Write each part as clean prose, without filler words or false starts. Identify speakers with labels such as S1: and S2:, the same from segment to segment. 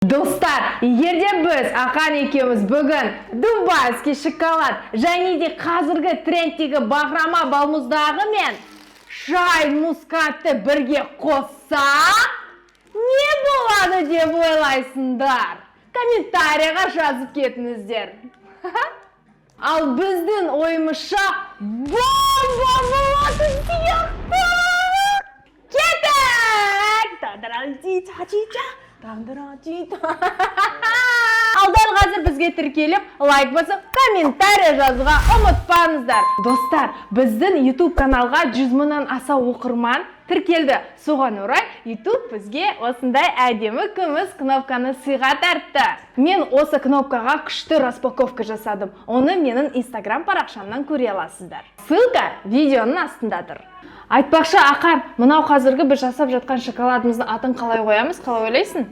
S1: Достар, егерде біз Ақан екеуміз бүгін дубайский шоколад және де қазіргі трендтегі бағрама балмұздағы мен шай мускатты бірге қоссақ, не болады деп ойлайсыңдар? Комментарияға жазып кетіңіздер. Ал біздің ойымызша бомба болады сияқты. Кеттік! Ал дәл қазір бізге тіркеліп, лайк басып, комментария жазуға ұмытпаңыздар. Достар, біздің YouTube каналға 100 мыңнан аса оқырман тіркелді. Соған орай YouTube бізге осындай әдемі күміс кнопканы сыйға тартты. Мен осы кнопкаға күшті распаковка жасадым. Оны менің Instagram парақшамнан көре аласыздар. Ссылка видеоның астындаdır. Айтпақшы, Ақан, мынау қазіргі біз жасап жатқан шоколадымыздың атын қалай қоямыз? Қалай ойлайсың?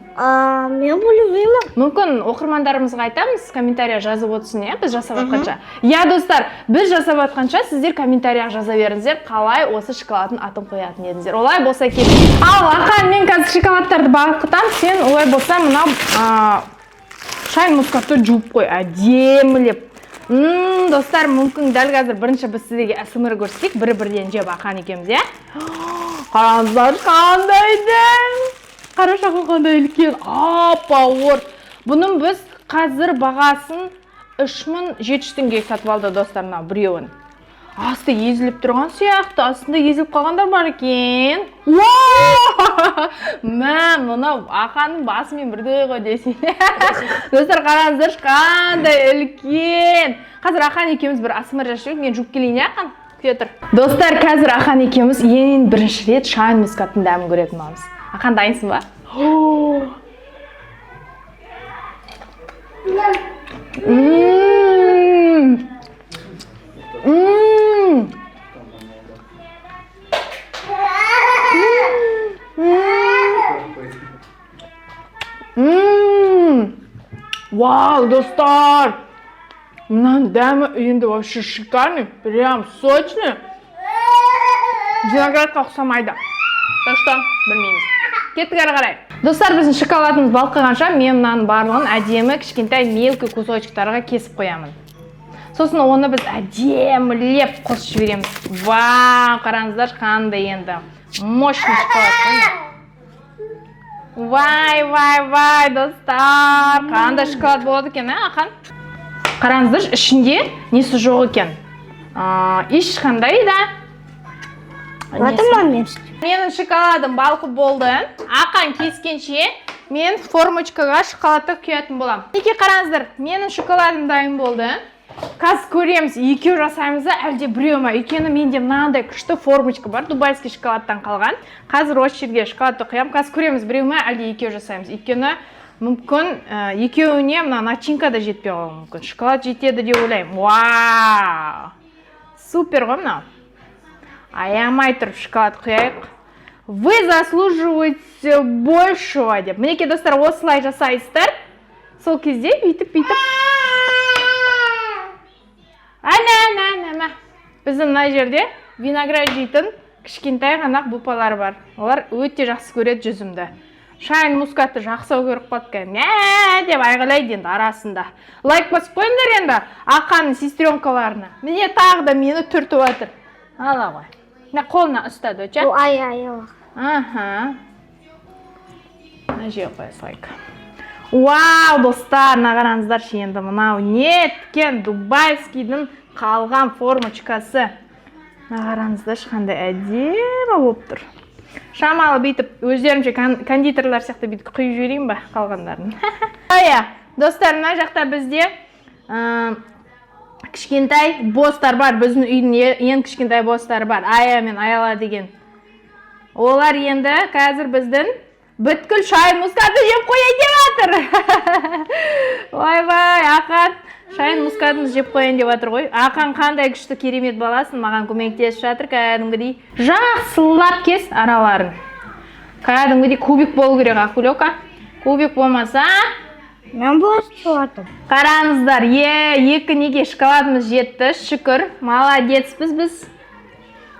S2: Мен білмеймін.
S1: Мүмкін оқырмандарымызға айтамыз, комментария жазып отырсын, біз жасап жатқанша. Достар, біз жасап жатқанша сіздер комментарияға жаза беріңіздер, қалай осы шоколадтың атын қоятын едіңіздер. Олай болса келin. Ал, Ақан, мен қазір шоколадтарды бағытам, сен олай болса мынау шай мускатты жуып қой, әдемілеп. Достар, мүмкін дәл қазір бірінші біз сіздерге ASMR көрсетейік, бірі-бірден жеп Ақан екеуміз, Қараңыздар, қандай дәм! Қара шағын қандай үлкен, ауыр. Бұның біз қазір бағасын 3700 теңгеге сатып алды, достарына, біреуін. Асты езіліп тұрған сияқты, астында езіліп қалғандар бар екен. Мұнау Ақанның басымен бірдей ғой десең. Достар, қараңыздар, қандай үлкен. Қазір Ақан екеуміз бір ASMR жасап, мен жуып келейін, Ақан? Күтер. Достар, қазір Ақан екеуміз ең бірінші рет шай мускаттың дәмін көретін боламыз. Ақан, дайынсың ба? Вау, достар! Мынаның дәмі енді вообще шикарный, прям сочный. Виноградқа ұқсамайды. Так что, білмейміз. Кеттік әрі қарай. Достар, біздің шоколадымыз балқығанша, мен мынаның барлығын әдемі кішкентай мелкі кусочектарға кесіп қоямын. Сосын оны біз әдемілеп қосып жібереміз. Вау, қараңыздар, қандай енді. Мощный шоколад. Вай, достар. Қандай шоколад болады екен, Ақан? Қараңыздар, ішінде несі жоқ екен. Ешқандай да. Менің шоколадым балқып болды. Ақан кескенше мен формочкаға шоколадты құятын болам. Неке қараңыздар, менің шоколадым дайын болды. Қазір көреміз, екеу жасаймыз да, әлде біреу ма? Өйткені менде мынандай күшті формочка бар, дубайский шоколадтан қалған. Қазір осы жерге шоколадты құям. Қазір көреміз, біреу ма, әлде екеу жасаймыз. Өйткені мүмкін екеуіне мына начинка да жетпей қалуы мүмкін. Шоколад жетеді деп ойлаймын. Вау! Супер ғой мынау. Аямай тұрып шоколад құяйық. Вы заслуживаете большего деп. Мінеке, достар, осылай жасайсыздар. Сол кезде бүйтіп. Біздің мына жерде виноград жейтін кішкентай ғана бұпалар бар. Олар өте жақсы көреді жүзімді. Шайын мускатты жақсы көріп қалды. Деп айғайлайды енді арасында. Лайк басып қойыңдар енді Ақанның сестренкаларына. Міне тағы да мені түртіп отыр. Ала ғой. Қолына ұстады, өтші? Мына жей қойыз лайк. Вау, достар, қараңыздар енді мынау неткен дубайскийдің қалған формочкасы. Қараңыздар, қандай әдемі болып тұр. Шамалы бүйтіп, өздерімше кондитерлар сияқты бүйтіп құйып жіберейін ба қалғандарын. Достар, мына жақта бізде кішкентай бостар бар. Біздің үйдің ең кішкентай бостар бар. Ая мен Аяла деген. Олар енді қазір біздің бүткіл шай мускатты жеп қояйын деп жатыр. Вай, Ақан, шайын мускатын жеп қояйын деп жатыр ғой. Ақан қандай күшті керемет баласын, маған көмектесіп жатыр, кәдімгідей. Жақсылап кес араларын. Кәдімгідей кубик болу керек, Ақулёка. Кубик болмаса,
S2: мен болсын шоколадым.
S1: Қараңыздар, екі неге шоколадымыз жетті, шүкір, молодецпіз біз.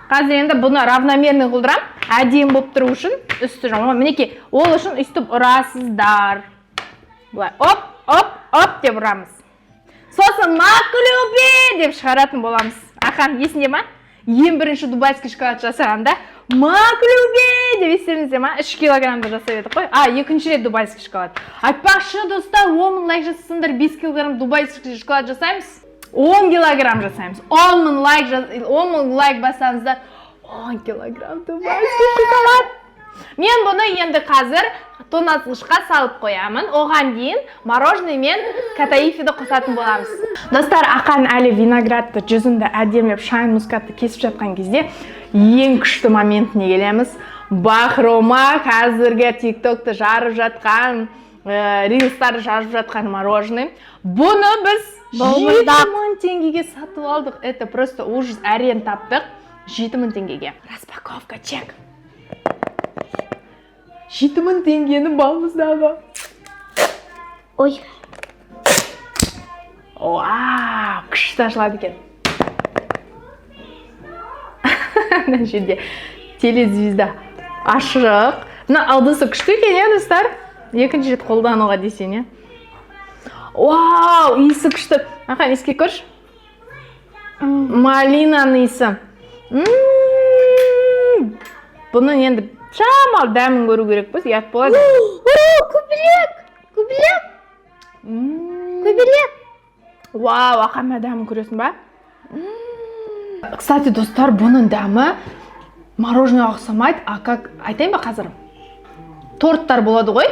S1: Қазір енді бұны равномерный қылдырам, әдем болып тұру үшін үсті жоң. Мінеке, ол үшін үстіп ұрасыздар. былай оп деп ұрамыз. Сосын Маклюби деп шығаратын боламыз. Ақан, есінде ма? Ең бірінші дубайский шоколад жасағанда Маклюби деп естеріңізде ма? 3 килограммда жасап едік қой. Екінші рет дубайский шоколад. Айтпақшы достар, 10 000 лайк жасасыңдар, 5 килограмм дубайский шоколад жасаймыз. 10 килограмм жасаймыз. 10 000 лайк басаңыздар, 10 килограмм дубайский шоколад. Мен бұны енді қазір тоңазытқышқа салып қоямын. Оған дейін мороженое мен катаифиді қосатын боламыз. Достар, Ақан әлі виноградты, жүзімді әдемілеп, шайн мускатты кесіп жатқан кезде ең күшті моментіне келеміз. Бахрома қазіргі тиктокты жарып жатқан, рилстарды жарып жатқан мороженое. Бұны біз 7 000 теңгеге сатып алдық. Это просто ужас, әрен таптық. 7 000 теңгеге. Распаковка чек. 7 000 теңгені балымыздағы.
S2: Ой.
S1: Вау, күшті ашылады екен. Мына жерде телезвезда ашық. Мына алдысы күшті екен, иә, достар? Екінші рет қолдануға десең, иә. Вау, иісі күшті. Ақан, иіске көрші. Малинаның иісі. Бұны енді шамал дәмін көру керек біз, ұят болады. Көбелек. Вау, Ақан, дәмін көресің ба? Кстати, достар, бұның дәмі мороженое ұқсамайды, как айтайын ба қазір? Торттар болады ғой,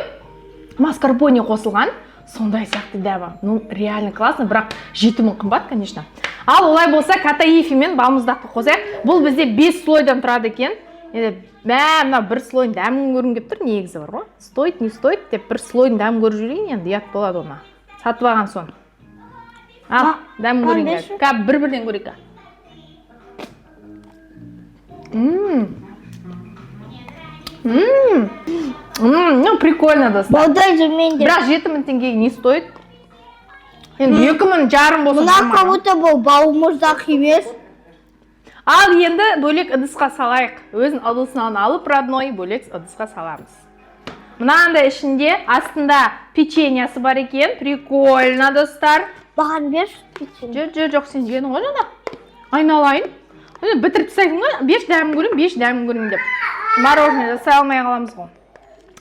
S1: маскарпоне қосылған, сондай сияқты дәмі. Ну, реально классно, бірақ 7 000 қымбат, конечно. Ал олай болса, катаифи мен балмұздақты қосайық. Бұл бізде 5 слойдан тұрады екен. Мына бір слойын дәмін көрін кеп тұр, негізі бар ғой. Стоит, не стоит деп бір слойын дәмін көріп жүрейін, енді ұят болады оны. Сатып алған соң. Ал, дәмін көрейін. Кәп бір-бірден көрейік. Прикольно, достар. Бірақ 7 000 теңгеге не стоит? Енді 2 500 болсын.
S2: Мына кабута бұл балмұздақ емес.
S1: Ал енді бөлек ыдысқа салайық. Өзін ыдысынан алып, родной бөлек ыдысқа саламыз. Мынандай ішінде астында печеньясы бар екен. Прикольно, достар.
S2: Баған беш печенье.
S1: Жоқ, сен жедің ғой жана. Айналайын. Бітіріп тастайсың ғой, 5 дәмін көрін деп. Мороженое жасай алмай қаламыз ғой.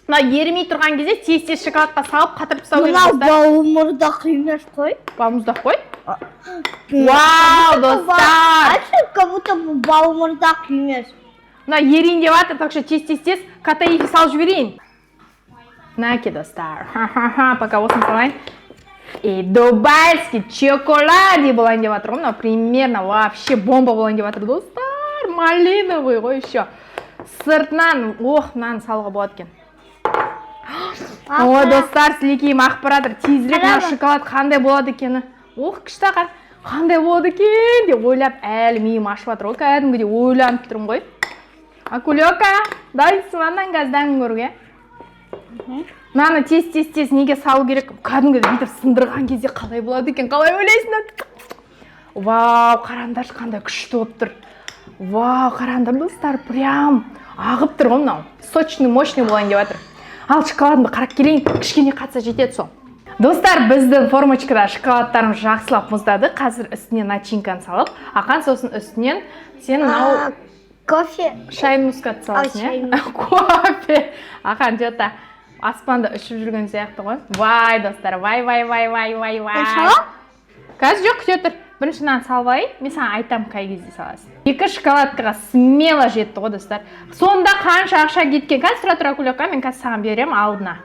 S1: Мына ерімей тұрған кезде тез-тез шоколадқа салып қатырып тастау керек, достар.
S2: Мына балмұздақ емес қой.
S1: Балмұздақ қой? Вау, достар!
S2: Как будто балмұздақ емес.
S1: Мына ерейін деп атыр, так что тез-тез катаифи салып жіберейін. Наке, достар. Пока осын салайын. И дубайский чоколади болайын деп атыр ғой. Примерно вообще бомба болайын деп атыр, достар. Малиновый ғой еще. Сыртынан, мынаны салуға болады екен. Ой, достар, сілекейім ақпар атыр. Тезірек мына шоколад қандай болады екені. Күшті Ақан, қандай болады екен деп ойлап, әлі миым ашып атыр ғой. Кәдімгідей ойланып тұрмын ғой. Акулёка, дайсың андан газдан көруге. Мынаны тез неге салу керек? Кәдімгідей бүйтіп сындырған кезде қалай болады екен? Қалай ойлайсыңдар? Вау, қараңдаршы қандай күшті болып тұр. Вау, қараңдар, достар, прям ағып тұр ғой мынау. Сочный, мощный болайын деп жатыр. Ал шоколадымды қарап келейін, кішкене қатса жетеді сол. Достар, біздің формочкада шоколадтарымыз жақсылап мұздады. Қазір үстіне начинканы салып, Ақан сосын үстінен сен мынау
S2: кофе,
S1: шай мускат саласың, иә? Кофе. Ақан жота аспанда ұшып жүрген сияқты ғой. Вай, достар, вай. Қазір жоқ, күте тұр. Бірінші нан салбай, мен саған айтам қай кезде саласың. 2 шоколадкаға смело жетті ғой, достар. Сонда қанша ақша кеткен? Қазір тұра Акулёка, мен қазір саған берем алдына.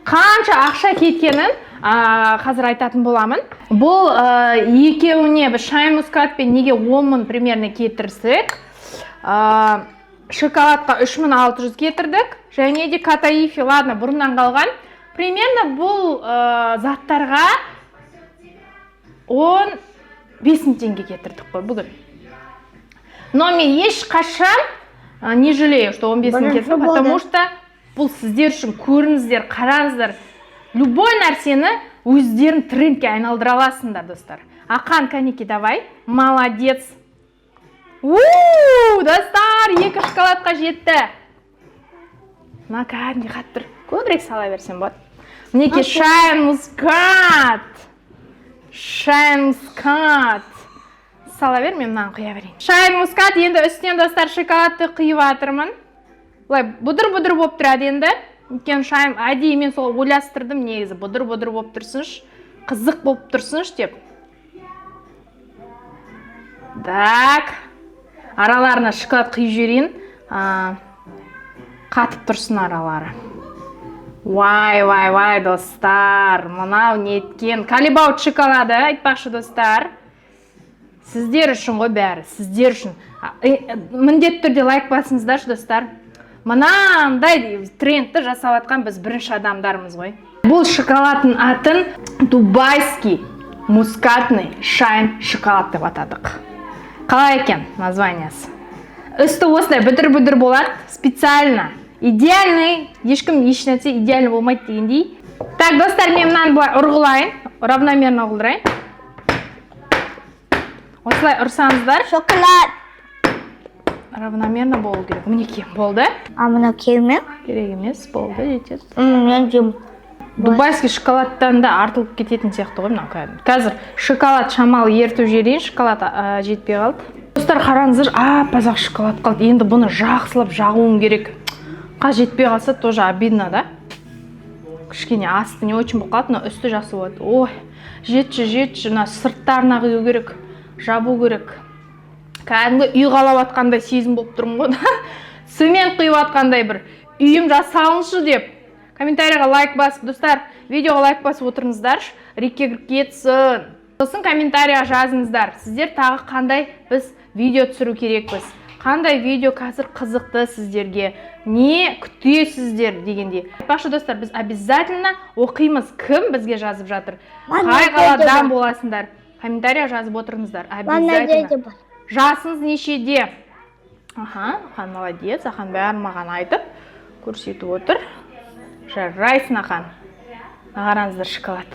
S1: Қанша ақша кеткенін қазір айтатын боламын. Бұл екеуіне біз шай мускатпен неге 10 000 примерно кетірсек, шоколадқа 3600 кетірдік. Және де катаифи, ладно, бұрыннан қалған. Примерно бұл заттарға 15 000 теңге кетірдік қой бүгін. Но мен ешқашан не жалею, что 15 000 кетірдім, потому что бұл сіздер үшін көріңіздер, қараңыздар. Любой нәрсені өздерін трендке айналдыра аласыңдар, достар. Ақан, кәнеки, давай. Молодец. Достар, 2 шоколадқа жетті. Мына кәдімгі қаттыр. Көбірек сала берсем болады. Мінекей шай мускат. Шай мускат. Сала бер, мен мынаны құя берейін. Шай мускат, енді үстінен достар шоколадты құйып жатырмын. Бұлай бұдыр-бұдыр болып тұрады енді. Өйткені шайым әдейі мен сол ойластырдым негізі. Бұдыр-бұдыр болып тұрсыншы, қызық болып тұрсыншы деп. Так. Араларына шоколад құйып жіберейін. Қатып тұрсын аралары. Вай, достар. Мынау неткен. Калибаут шоколады, айтпақшы достар. Сіздер үшін ғой бәрі, сіздер үшін. Міндетті түрде лайк басыңыздаршы, достар. Мынандай трендті жасап атқан біз бірінші адамдармыз ғой. Бұл шоколадтың атын Дубайский мускатный шайн шоколад деп атадық. Қалай екен названиясы? Үсті осылай бүдір-бүдір болады, специально. Идеальный, ешкім еш нәрсе идеальный болмайды дегендей. Так, достар, мен мынаны бұлай ұрғылайын, равномерно ұрғылайын. Осылай ұрсаңыздар.
S2: Шоколад.
S1: Равномерно болу керек. Мінекей, болды.
S2: Мына келме?
S1: Керек емес, болды, жетеді.
S2: Мен жем.
S1: Дубайский шоколадтан да артылып кететін сияқты ғой мынау кәдімгі. Қазір шоколад шамалы ертіп жіберейін, шоколад жетпей қалды. Достар, қараңыздар, аппақ шоколад қалды. Енді бұны жақсылап жағуым керек. Жетпей қалса тоже обидно, да? Кішкене асты не очень болып қалды, но үсті жақсы болады. Ой, жетші, мына сырттарына құю керек, жабу керек. Кәдімгі үй қалап атқандай сезім болып тұрмын ғой. Цемент құйып атқандай бір үйім жасалыншы деп. Комментарийға лайк басып, достар, видеоға лайк басып отырыңыздаршы, рекке кіріп кетсін. Сосын комментарийға жазыңыздар. Сіздер тағы қандай біз видео түсіру керекпіз? Қандай видео қазір қызықты сіздерге? Не күтесіздер дегенде. Айтпақшы достар, біз обязательно оқимыз, кім бізге жазып жатыр. Қай қаладан боласыңдар? Комментарийға жазып отырыңыздар. Обязательно. Жасыңыз нешеде? Ахан молодец, Ахан бәрін маған айтып, көрсетіп отыр. Жарайсың, Ахан. Қараңыздар шоколад.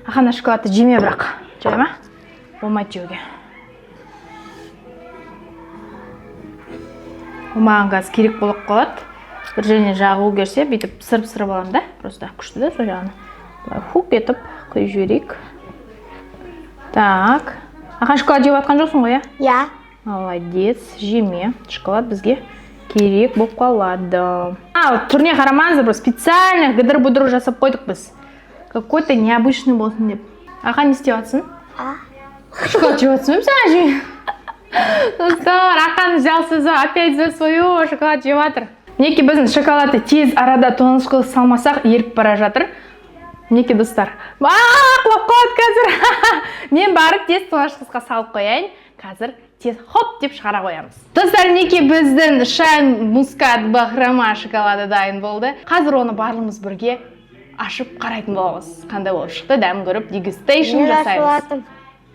S1: Ахан шоколадты жеме бірақ. Жай ма? Болмайды жеуге. Маған қазір керек болып қалады. Бір жеріне жағу керсе, бүйтіп сырып аламын да. Просто күшті да сол жағына. Хук етіп құйып жіберейік. Так. Ахан шоколад жеп атқан жоқсың ғой,
S2: Я.
S1: Молодец, жеме. Шоколад бізге керек болып қалады. Түріне қарамаңыздар, специально гыдыр-бұдыр жасап қойдық біз. Какой-то необычный болсын деп. Ахан не істеп атсың? Шоколад жеп атсың ба саған жеме? Достар, Ахан взялся опять за свое, шоколад жеп атыр. Мінекей біздің шоколадты тез арада тоңыз қылып салмасақ еріп бара жатыр. Мінекей достар. Құлап қалады қазір. Мен барып тез тоңашқызға салып қояйын. Қазір тез хоп деп шығара қоямыз. Достар, мінекей біздің шайн мускат бахрома шоколады дайын болды. Қазір оны барлығымыз бірге ашып қарайтын боламыз. Қандай болып шықты, дәмін көріп дегустейшн жасаймыз.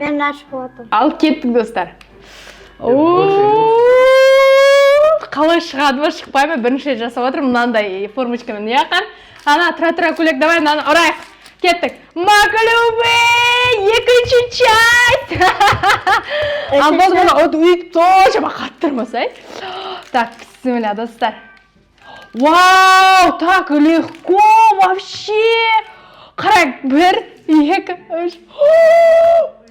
S2: Мен ашып отым.
S1: Ал кеттік достар. Қалай шығады ма, шықпай ма? Бірінші жасап отыр, мынандай формочкамен. Яқан? Ана, тұра көйлек, давай мынаны ұрайық. Кеттік. Макалюбе! Екінші часть! Ал болды бұны өйтіп тоже қаттырмасай. Так, бісмілля, достар. Вау, так легко вообще! Қарай, бір, екі, үш.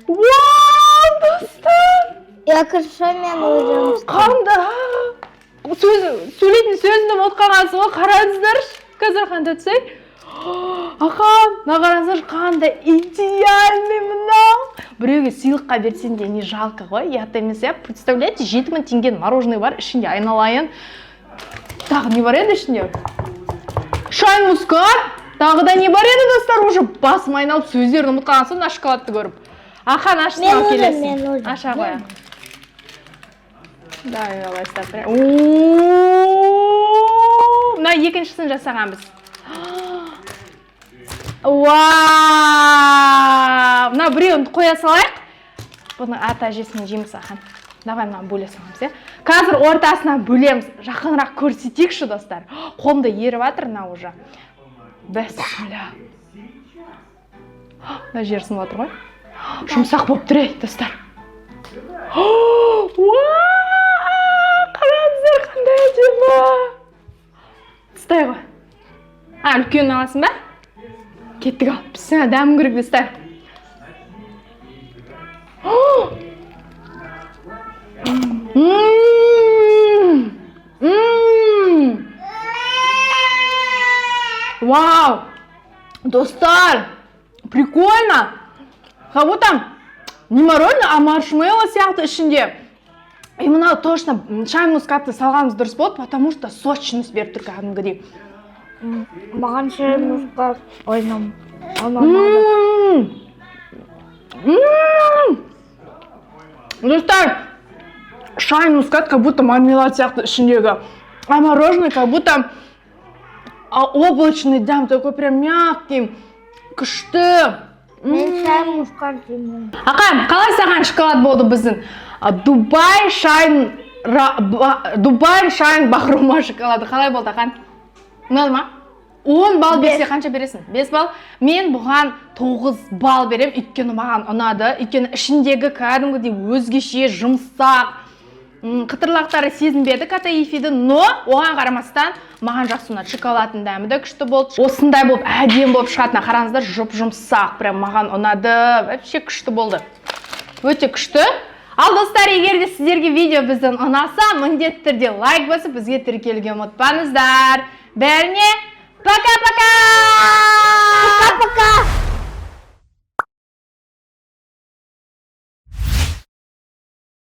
S1: Вау, достар!
S2: Екінші мен өзім.
S1: Қандай? Сөйлейтін сөзімді ұмытқансыз ғой, қараңыздаршы. Қазір қандай түсей? Ақан, қараңыздаршы, қандай идеальный мынау. Біреуге сыйлыққа берсең де не жалко ғой, ұят емес. Представляете, 7000 теңгенің мороженый бар, ішінде айналайын. Тағы не бар еді ішінде? Шайн мускат. Тағы да не бар еді, достар, уже басым айналып сөздерін ұмытқансыз, мына шоколадты көріп. Ақан ашсын ал келесің. Аша қоян. Давай, бастап. Мына екіншісін жасаған біз. Вау! Мына біреуін қоя салайық. Бұны ата әжесімен жейміз, Ахан. Давай мына бөле саламыз. Қазір ортасына бөлеміз. Жақынырақ көрсетейікші, достар. Қолымда еріп жатыр мына уже. Бәсмілля. Мына жер сынып отыр ғой. Жұмсақ болып тұр, достар. Қараңыздар, қандай әдемі. Тыстай ғой. Үлкен аласың ба? Кеттік ал. Пісіне дәмін көрейік достар. Вау! Достар! Прикольно! Как будто не мороженое, а маршмеллоу сияқты ішінде. И мына точно шай мускатты салғанымыз дұрыс болды, потому что сочность беріп тұр кәдімгідей.
S2: Маған шай мускат ойнам.
S1: Достар, шай мускат как будто мармелад сияқты ішіндегі. А мороженое как будто облачный дәм, такой прям мягкий, күшті.
S2: Мен шай мускат жеймін.
S1: Ақайым, қалай саған шоколад болды біздің? Дубай шайн бахрума шоколады. Қалай болды, Ақан? Ұнады ма? 10 балл берсе қанша бересің? 5 балл. Мен бұған 9 балл берем, өйткені маған ұнады. Өйткені ішіндегі кәдімгідей өзгеше, жұмсақ, қытырлақтары сезінбеді катаифиді, но оған қарамастан маған жақсы ұнады. Шоколадтың дәмі де күшті болды. Осындай болып әдемі болып шығатына қараңыздар, жұмсақ, прям маған ұнады. Вообще күшті болды. Өте күшті. Ал достар, егер де сіздерге видео бізден ұнаса, міндетті түрде лайк басып, бізге тіркелуге ұмытпаңыздар. Бәріне пока-пока!
S2: Пока-пока!